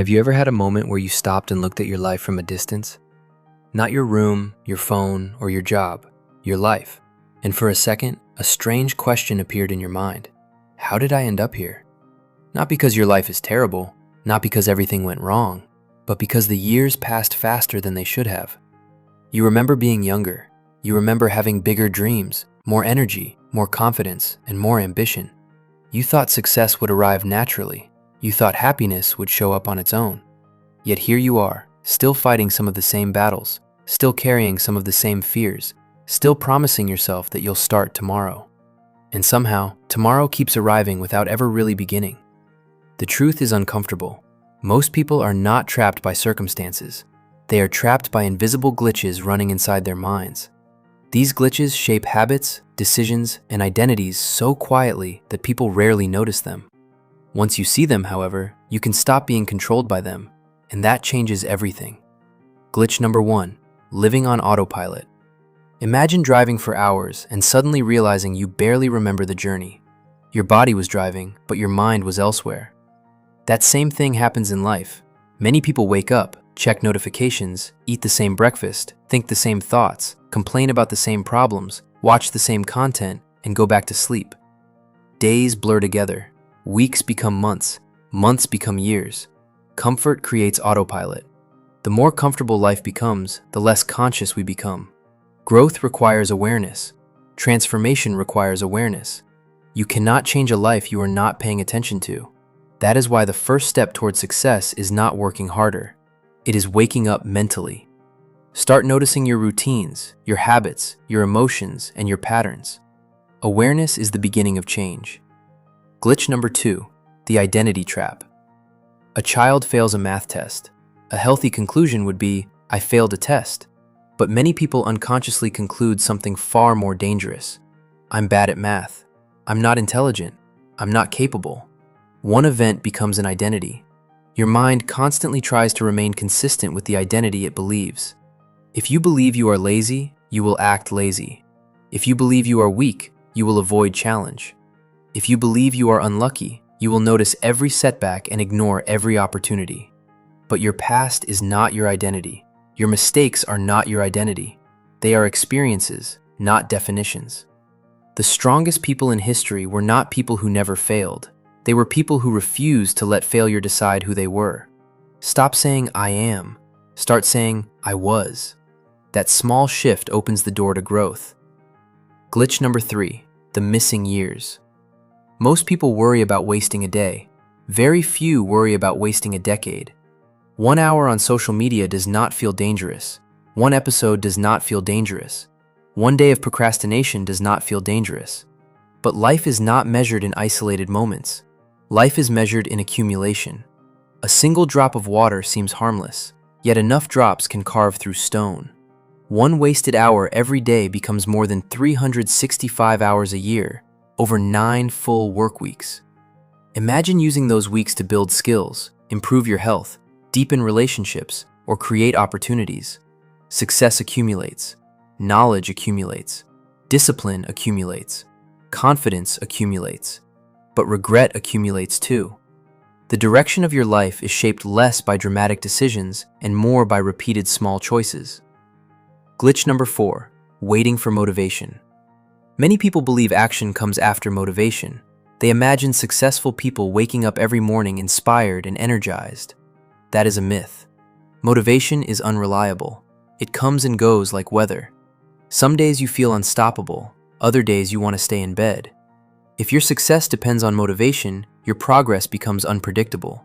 Have you ever had a moment where you stopped and looked at your life from a distance? Not your room, your phone, or your job, your life. And for a second, a strange question appeared in your mind. How did I end up here? Not because your life is terrible, not because everything went wrong, but because the years passed faster than they should have. You remember being younger. You remember having bigger dreams, more energy, more confidence, and more ambition. You thought success would arrive naturally. You thought happiness would show up on its own. Yet here you are, still fighting some of the same battles, still carrying some of the same fears, still promising yourself that you'll start tomorrow. And somehow, tomorrow keeps arriving without ever really beginning. The truth is uncomfortable. Most people are not trapped by circumstances. They are trapped by invisible glitches running inside their minds. These glitches shape habits, decisions, and identities so quietly that people rarely notice them. Once you see them, however, you can stop being controlled by them, and that changes everything. Glitch number 1, living on autopilot. Imagine driving for hours and suddenly realizing you barely remember the journey. Your body was driving, but your mind was elsewhere. That same thing happens in life. Many people wake up, check notifications, eat the same breakfast, think the same thoughts, complain about the same problems, watch the same content, and go back to sleep. Days blur together. Weeks become months. Months become years. Comfort creates autopilot. The more comfortable life becomes, the less conscious we become. Growth requires awareness. Transformation requires awareness. You cannot change a life you are not paying attention to. That is why the first step towards success is not working harder. It is waking up mentally. Start noticing your routines, your habits, your emotions, and your patterns. Awareness is the beginning of change. Glitch number 2, the identity trap. A child fails a math test. A healthy conclusion would be, I failed a test. But many people unconsciously conclude something far more dangerous. I'm bad at math. I'm not intelligent. I'm not capable. One event becomes an identity. Your mind constantly tries to remain consistent with the identity it believes. If you believe you are lazy, you will act lazy. If you believe you are weak, you will avoid challenge. If you believe you are unlucky, you will notice every setback and ignore every opportunity. But your past is not your identity. Your mistakes are not your identity. They are experiences, not definitions. The strongest people in history were not people who never failed. They were people who refused to let failure decide who they were. Stop saying, I am. Start saying, I was. That small shift opens the door to growth. Glitch number 3, the missing years. Most people worry about wasting a day. Very few worry about wasting a decade. 1 hour on social media does not feel dangerous. 1 episode does not feel dangerous. 1 day of procrastination does not feel dangerous. But life is not measured in isolated moments. Life is measured in accumulation. A single drop of water seems harmless, yet enough drops can carve through stone. 1 wasted hour every day becomes more than 365 hours a year, over 9 full work weeks. Imagine using those weeks to build skills, improve your health, deepen relationships, or create opportunities. Success accumulates. Knowledge accumulates. Discipline accumulates. Confidence accumulates. But regret accumulates too. The direction of your life is shaped less by dramatic decisions and more by repeated small choices. Glitch number 4, waiting for motivation. Many people believe action comes after motivation. They imagine successful people waking up every morning inspired and energized. That is a myth. Motivation is unreliable. It comes and goes like weather. Some days you feel unstoppable, other days you want to stay in bed. If your success depends on motivation, your progress becomes unpredictable.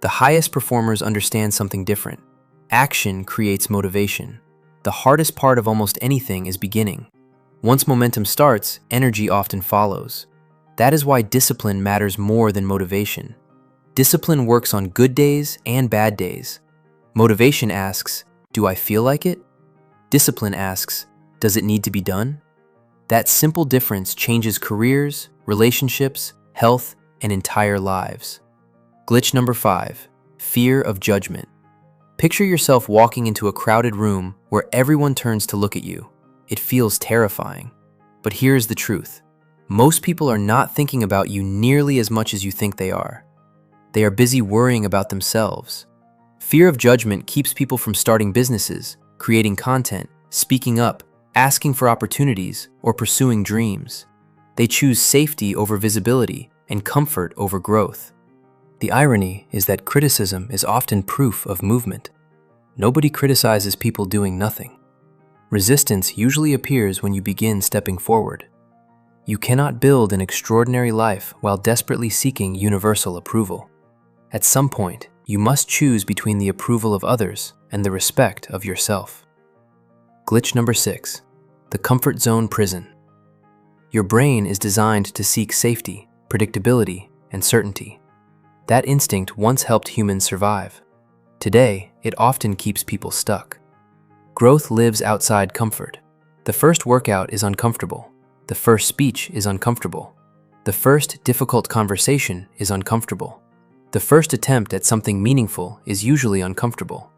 The highest performers understand something different. Action creates motivation. The hardest part of almost anything is beginning. Once momentum starts, energy often follows. That is why discipline matters more than motivation. Discipline works on good days and bad days. Motivation asks, do I feel like it? Discipline asks, does it need to be done? That simple difference changes careers, relationships, health, and entire lives. Glitch number 5, fear of judgment. Picture yourself walking into a crowded room where everyone turns to look at you. It feels terrifying. But here's the truth. Most people are not thinking about you nearly as much as you think they are. They are busy worrying about themselves. Fear of judgment keeps people from starting businesses, creating content, speaking up, asking for opportunities, or pursuing dreams. They choose safety over visibility and comfort over growth. The irony is that criticism is often proof of movement. Nobody criticizes people doing nothing. Resistance usually appears when you begin stepping forward. You cannot build an extraordinary life while desperately seeking universal approval. At some point, you must choose between the approval of others and the respect of yourself. Glitch number 6, the comfort zone prison. Your brain is designed to seek safety, predictability, and certainty. That instinct once helped humans survive. Today, it often keeps people stuck. Growth lives outside comfort. The first workout is uncomfortable. The first speech is uncomfortable. The first difficult conversation is uncomfortable. The first attempt at something meaningful is usually uncomfortable.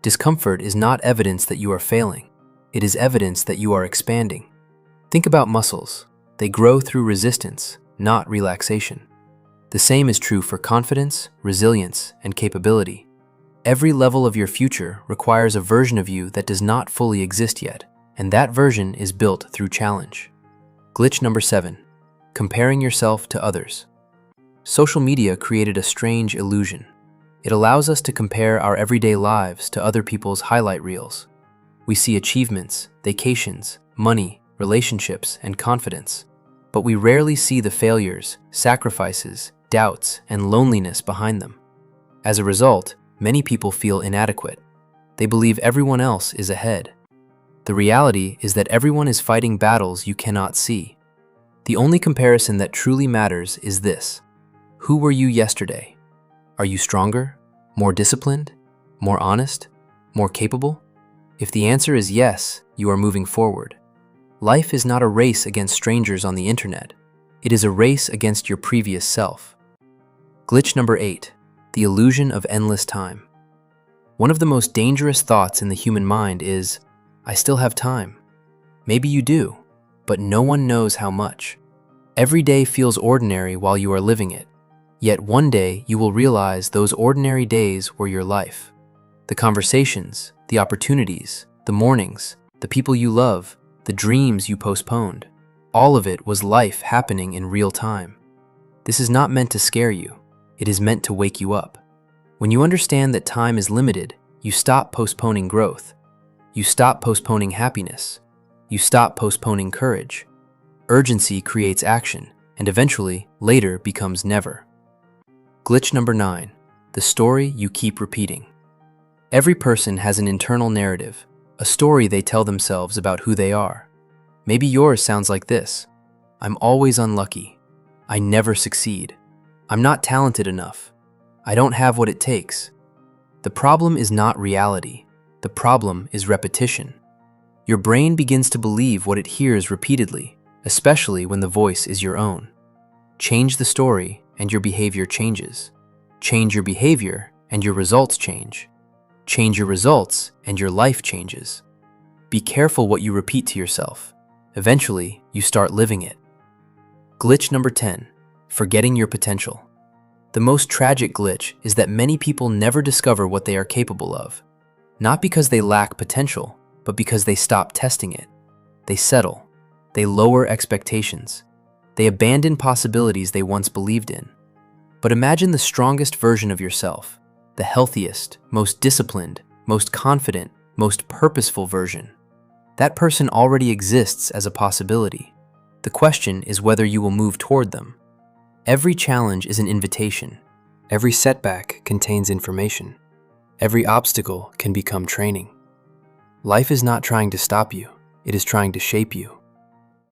Discomfort is not evidence that you are failing. It is evidence that you are expanding. Think about muscles. They grow through resistance, not relaxation. The same is true for confidence, resilience, and capability. Every level of your future requires a version of you that does not fully exist yet, and that version is built through challenge. Glitch number 7, comparing yourself to others. Social media created a strange illusion. It allows us to compare our everyday lives to other people's highlight reels. We see achievements, vacations, money, relationships, and confidence, but we rarely see the failures, sacrifices, doubts, and loneliness behind them. As a result, many people feel inadequate. They believe everyone else is ahead. The reality is that everyone is fighting battles you cannot see. The only comparison that truly matters is this: who were you yesterday? Are you stronger, more disciplined, more honest, more capable? If the answer is yes, you are moving forward. Life is not a race against strangers on the internet. It is a race against your previous self. Glitch number 8, the illusion of endless time. One of the most dangerous thoughts in the human mind is, I still have time. Maybe you do, but no one knows how much. Every day feels ordinary while you are living it. Yet one day you will realize those ordinary days were your life. The conversations, the opportunities, the mornings, the people you love, the dreams you postponed, all of it was life happening in real time. This is not meant to scare you. It is meant to wake you up. When you understand that time is limited, you stop postponing growth. You stop postponing happiness. You stop postponing courage. Urgency creates action, and eventually, later becomes never. Glitch number 9, the story you keep repeating. Every person has an internal narrative, a story they tell themselves about who they are. Maybe yours sounds like this: I'm always unlucky. I never succeed. I'm not talented enough. I don't have what it takes. The problem is not reality. The problem is repetition. Your brain begins to believe what it hears repeatedly, especially when the voice is your own. Change the story and your behavior changes. Change your behavior and your results change. Change your results and your life changes. Be careful what you repeat to yourself. Eventually, you start living it. Glitch number 10, forgetting your potential. The most tragic glitch is that many people never discover what they are capable of. Not because they lack potential, but because they stop testing it. They settle. They lower expectations. They abandon possibilities they once believed in. But imagine the strongest version of yourself, the healthiest, most disciplined, most confident, most purposeful version. That person already exists as a possibility. The question is whether you will move toward them. Every challenge is an invitation. Every setback contains information. Every obstacle can become training. Life is not trying to stop you. It is trying to shape you.